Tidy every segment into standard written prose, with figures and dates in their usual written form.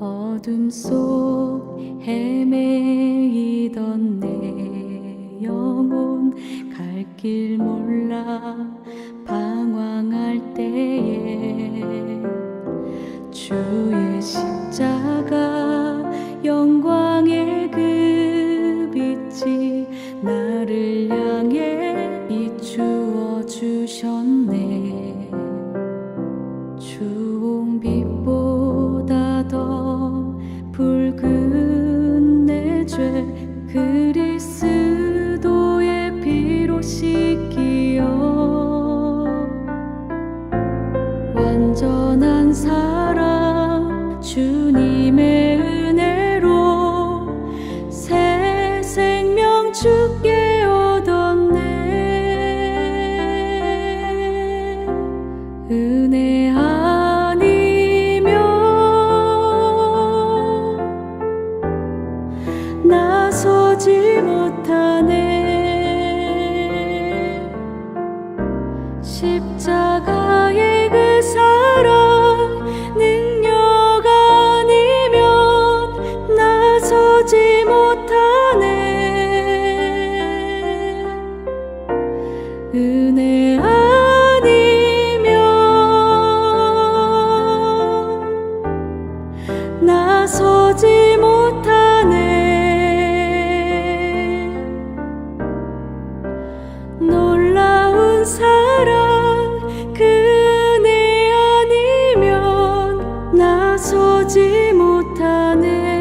어둠 속 헤매이던 내 영혼 갈 길 몰라 방황할 때에 주의 십자가 영광의 그 빛이 나를 향해 비추어 주셨네. 주홍빛보다 더 붉은 내 죄 그리스도의 피로 씻기어 완전한 사랑 주님의 은혜로 새 생명 주께 얻었네. 은혜 나서지 못하네. 십자가의 그 사랑 능력 아니면 나서지 못하네. 은혜 아니면 나서지 못하네. 놀라운 사랑 그 은혜 아니면 나서지 못하네.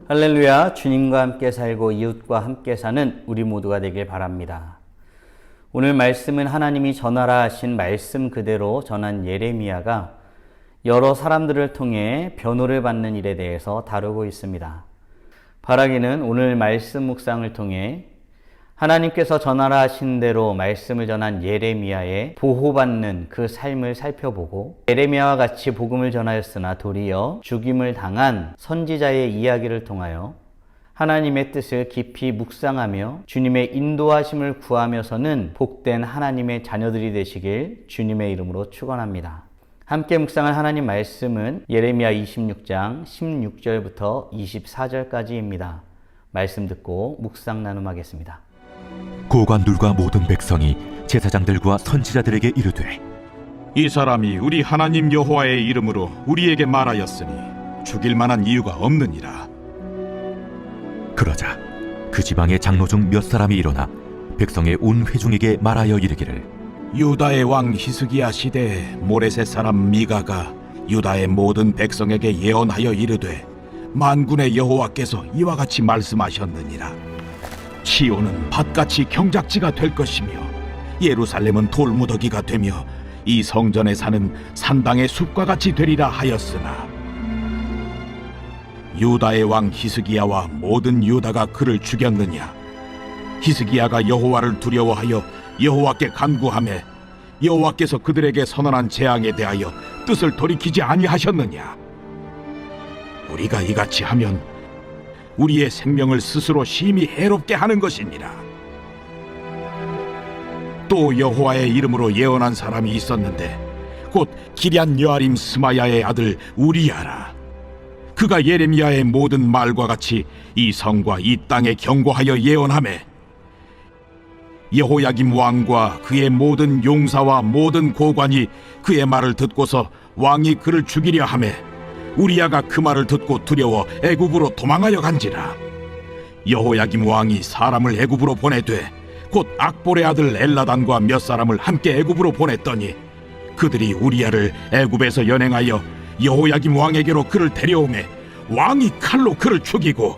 할렐루야. 주님과 함께 살고 이웃과 함께 사는 우리 모두가 되길 바랍니다. 오늘 말씀은 하나님이 전하라 하신 말씀 그대로 전한 예레미야가 여러 사람들을 통해 변호를 받는 일에 대해서 다루고 있습니다. 바라기는 오늘 말씀 묵상을 통해 하나님께서 전하라 하신 대로 말씀을 전한 예레미야의 보호받는 그 삶을 살펴보고 예레미야와 같이 복음을 전하였으나 도리어 죽임을 당한 선지자의 이야기를 통하여 하나님의 뜻을 깊이 묵상하며 주님의 인도하심을 구하며서는 복된 하나님의 자녀들이 되시길 주님의 이름으로 축원합니다. 함께 묵상할 하나님 말씀은 예레미야 26장 16절부터 24절까지입니다. 말씀 듣고 묵상 나눔하겠습니다. 고관들과 모든 백성이 제사장들과 선지자들에게 이르되 이 사람이 우리 하나님 여호와의 이름으로 우리에게 말하였으니 죽일 만한 이유가 없느니라. 그러자 그 지방의 장로 중 몇 사람이 일어나 백성의 온 회중에게 말하여 이르기를 유다의 왕 히스기야 시대에 모레셋 사람 미가가 유다의 모든 백성에게 예언하여 이르되 만군의 여호와께서 이와 같이 말씀하셨느니라. 시온은 밭같이 경작지가 될 것이며 예루살렘은 돌무더기가 되며 이 성전에 사는 산당의 숲과 같이 되리라 하였으나 유다의 왕 히스기야와 모든 유다가 그를 죽였느냐? 히스기야가 여호와를 두려워하여 여호와께 간구하매 여호와께서 그들에게 선언한 재앙에 대하여 뜻을 돌이키지 아니하셨느냐? 우리가 이같이 하면 우리의 생명을 스스로 심히 해롭게 하는 것이니라. 또 여호와의 이름으로 예언한 사람이 있었는데 곧 기럇 여아림 스마야의 아들 우리야라. 그가 예레미야의 모든 말과 같이 이 성과 이 땅에 경고하여 예언하매 여호야김 왕과 그의 모든 용사와 모든 고관이 그의 말을 듣고서 왕이 그를 죽이려 하매 우리야가 그 말을 듣고 두려워 애굽으로 도망하여 간지라. 여호야김 왕이 사람을 애굽으로 보내되 곧 악볼의 아들 엘라단과 몇 사람을 함께 애굽으로 보냈더니 그들이 우리야를 애굽에서 연행하여 여호야김 왕에게로 그를 데려오매 왕이 칼로 그를 죽이고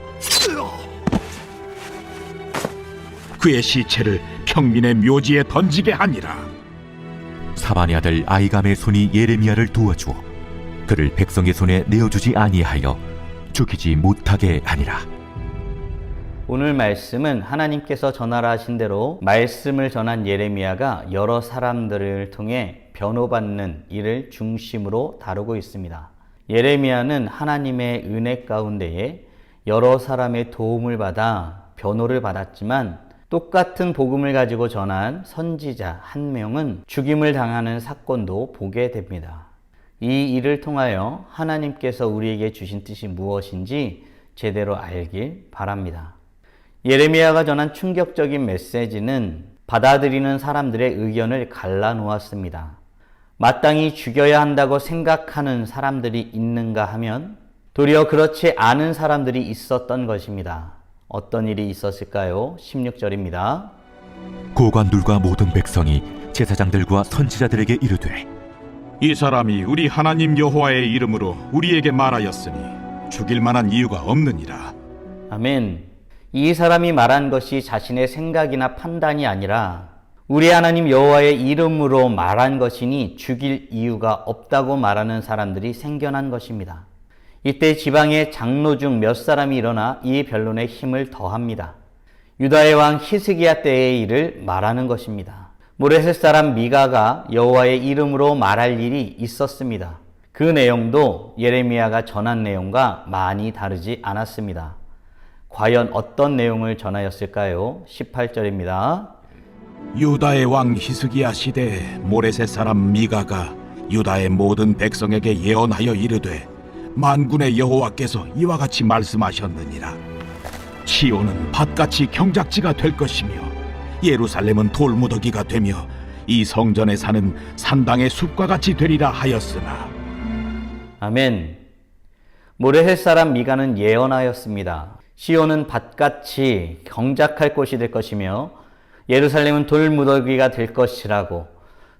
그의 시체를 평민의 묘지에 던지게 하니라. 사반의 아들 아이감의 손이 예레미야를 도와주어 그를 백성의 손에 내어주지 아니하여 죽이지 못하게 하니라. 오늘 말씀은 하나님께서 전하라 하신 대로 말씀을 전한 예레미야가 여러 사람들을 통해 변호받는 일을 중심으로 다루고 있습니다. 예레미야는 하나님의 은혜 가운데에 여러 사람의 도움을 받아 변호를 받았지만 똑같은 복음을 가지고 전한 선지자 한 명은 죽임을 당하는 사건도 보게 됩니다. 이 일을 통하여 하나님께서 우리에게 주신 뜻이 무엇인지 제대로 알길 바랍니다. 예레미야가 전한 충격적인 메시지는 받아들이는 사람들의 의견을 갈라놓았습니다. 마땅히 죽여야 한다고 생각하는 사람들이 있는가 하면 도리어 그렇지 않은 사람들이 있었던 것입니다. 어떤 일이 있었을까요? 16절입니다. 고관들과 모든 백성이 제사장들과 선지자들에게 이르되 이 사람이 우리 하나님 여호와의 이름으로 우리에게 말하였으니 죽일 만한 이유가 없느니라. 아멘. 이 사람이 말한 것이 자신의 생각이나 판단이 아니라 우리 하나님 여호와의 이름으로 말한 것이니 죽일 이유가 없다고 말하는 사람들이 생겨난 것입니다. 이때 지방의 장로 중 몇 사람이 일어나 이 변론에 힘을 더합니다. 유다의 왕 히스기야 때의 일을 말하는 것입니다. 모레셋 사람 미가가 여호와의 이름으로 말할 일이 있었습니다. 그 내용도 예레미야가 전한 내용과 많이 다르지 않았습니다. 과연 어떤 내용을 전하였을까요? 18절입니다. 유다의 왕 히스기야 시대에 모레셋 사람 미가가 유다의 모든 백성에게 예언하여 이르되 만군의 여호와께서 이와 같이 말씀하셨느니라. 시온은 밭같이 경작지가 될 것이며 예루살렘은 돌무더기가 되며 이 성전에 사는 산당의 숲과 같이 되리라 하였으나. 아멘. 모레셋 사람 미가는 예언하였습니다. 시온은 밭같이 경작할 곳이 될 것이며 예루살렘은 돌무더기가 될 것이라고,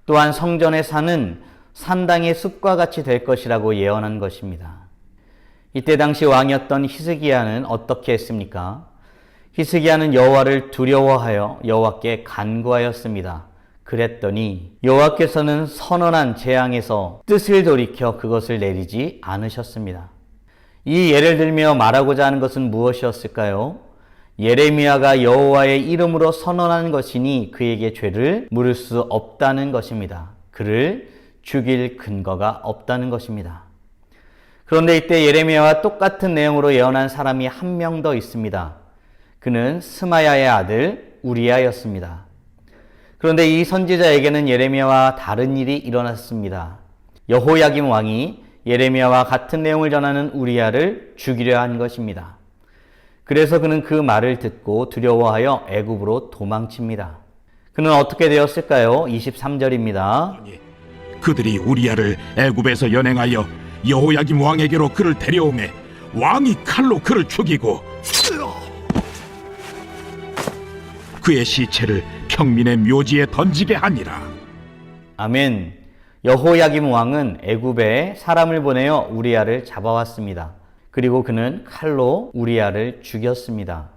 또한 성전에 사는 산당의 숲과 같이 될 것이라고 예언한 것입니다. 이때 당시 왕이었던 히스기야는 어떻게 했습니까? 히스기야는 여호와를 두려워하여 여호와께 간구하였습니다. 그랬더니 여호와께서는 선언한 재앙에서 뜻을 돌이켜 그것을 내리지 않으셨습니다. 이 예를 들며 말하고자 하는 것은 무엇이었을까요? 예레미야가 여호와의 이름으로 선언한 것이니 그에게 죄를 물을 수 없다는 것입니다. 그를 죽일 근거가 없다는 것입니다. 그런데 이때 예레미야와 똑같은 내용으로 예언한 사람이 한 명 더 있습니다. 그는 스마야의 아들 우리야였습니다. 그런데 이 선지자에게는 예레미야와 다른 일이 일어났습니다. 여호야김 왕이 예레미야와 같은 내용을 전하는 우리야를 죽이려 한 것입니다. 그래서 그는 그 말을 듣고 두려워하여 애굽으로 도망칩니다. 그는 어떻게 되었을까요? 23절입니다. 그들이 우리야를 애굽에서 연행하여 여호야김 왕에게로 그를 데려오매 왕이 칼로 그를 죽이고 그의 시체를 평민의 묘지에 던지게 하니라. 아멘. 여호야김 왕은 애굽에 사람을 보내어 우리야를 잡아왔습니다. 그리고 그는 칼로 우리야를 죽였습니다.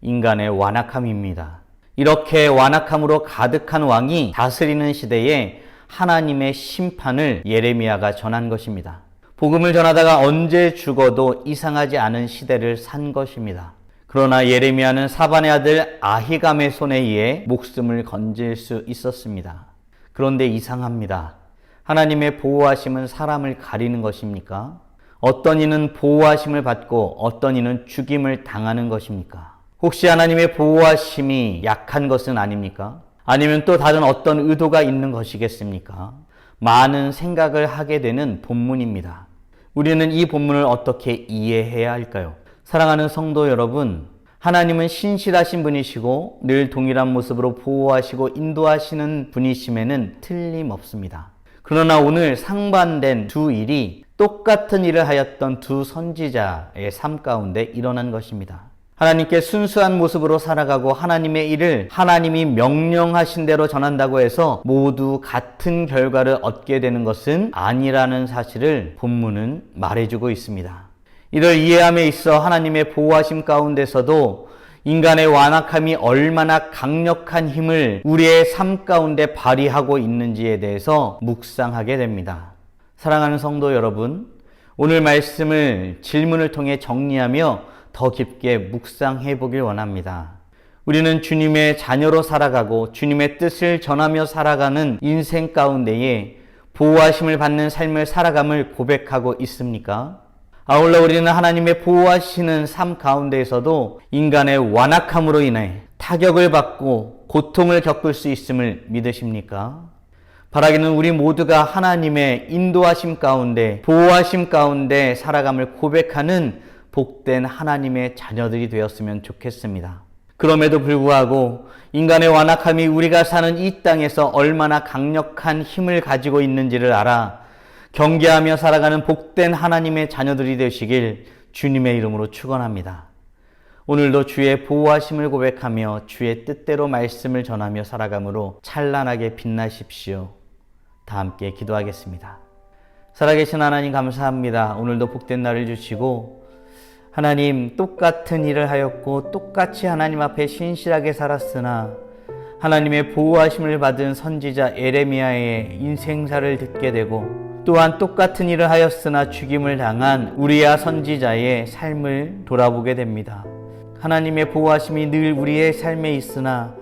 인간의 완악함입니다. 이렇게 완악함으로 가득한 왕이 다스리는 시대에 하나님의 심판을 예레미야가 전한 것입니다. 복음을 전하다가 언제 죽어도 이상하지 않은 시대를 산 것입니다. 그러나 예레미야는 사반의 아들 아히감의 손에 의해 목숨을 건질 수 있었습니다. 그런데 이상합니다. 하나님의 보호하심은 사람을 가리는 것입니까? 어떤 이는 보호하심을 받고 어떤 이는 죽임을 당하는 것입니까? 혹시 하나님의 보호하심이 약한 것은 아닙니까? 아니면 또 다른 어떤 의도가 있는 것이겠습니까? 많은 생각을 하게 되는 본문입니다. 우리는 이 본문을 어떻게 이해해야 할까요? 사랑하는 성도 여러분, 하나님은 신실하신 분이시고 늘 동일한 모습으로 보호하시고 인도하시는 분이심에는 틀림없습니다. 그러나 오늘 상반된 두 일이 똑같은 일을 하였던 두 선지자의 삶 가운데 일어난 것입니다. 하나님께 순수한 모습으로 살아가고 하나님의 일을 하나님이 명령하신 대로 전한다고 해서 모두 같은 결과를 얻게 되는 것은 아니라는 사실을 본문은 말해주고 있습니다. 이를 이해함에 있어 하나님의 보호하심 가운데서도 인간의 완악함이 얼마나 강력한 힘을 우리의 삶 가운데 발휘하고 있는지에 대해서 묵상하게 됩니다. 사랑하는 성도 여러분, 오늘 말씀을 질문을 통해 정리하며 더 깊게 묵상해 보길 원합니다. 우리는 주님의 자녀로 살아가고 주님의 뜻을 전하며 살아가는 인생 가운데에 보호하심을 받는 삶을 살아감을 고백하고 있습니까? 아울러 우리는 하나님의 보호하시는 삶 가운데에서도 인간의 완악함으로 인해 타격을 받고 고통을 겪을 수 있음을 믿으십니까? 바라기는 우리 모두가 하나님의 인도하심 가운데, 보호하심 가운데 살아감을 고백하는 복된 하나님의 자녀들이 되었으면 좋겠습니다. 그럼에도 불구하고 인간의 완악함이 우리가 사는 이 땅에서 얼마나 강력한 힘을 가지고 있는지를 알아 경계하며 살아가는 복된 하나님의 자녀들이 되시길 주님의 이름으로 축원합니다. 오늘도 주의 보호하심을 고백하며 주의 뜻대로 말씀을 전하며 살아감으로 찬란하게 빛나십시오. 다 함께 기도하겠습니다. 살아계신 하나님 감사합니다. 오늘도 복된 날을 주시고 하나님 똑같은 일을 하였고 똑같이 하나님 앞에 신실하게 살았으나 하나님의 보호하심을 받은 선지자 에레미야의 인생사를 듣게 되고 또한 똑같은 일을 하였으나 죽임을 당한 우리야 선지자의 삶을 돌아보게 됩니다. 하나님의 보호하심이 늘 우리의 삶에 있으나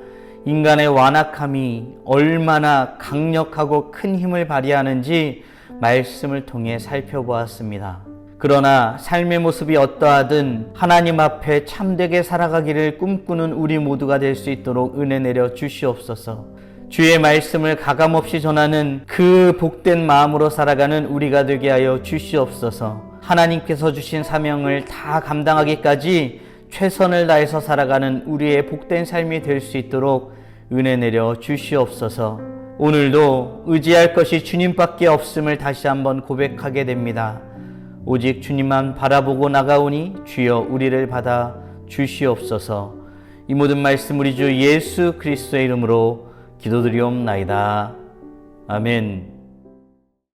인간의 완악함이 얼마나 강력하고 큰 힘을 발휘하는지 말씀을 통해 살펴보았습니다. 그러나 삶의 모습이 어떠하든 하나님 앞에 참되게 살아가기를 꿈꾸는 우리 모두가 될 수 있도록 은혜 내려 주시옵소서. 주의 말씀을 가감없이 전하는 그 복된 마음으로 살아가는 우리가 되게 하여 주시옵소서. 하나님께서 주신 사명을 다 감당하기까지 최선을 다해서 살아가는 우리의 복된 삶이 될 수 있도록 은혜 내려 주시옵소서. 오늘도 의지할 것이 주님밖에 없음을 다시 한번 고백하게 됩니다. 오직 주님만 바라보고 나가오니 주여 우리를 받아 주시옵소서. 이 모든 말씀 우리 주 예수 그리스도의 이름으로 기도드리옵나이다. 아멘.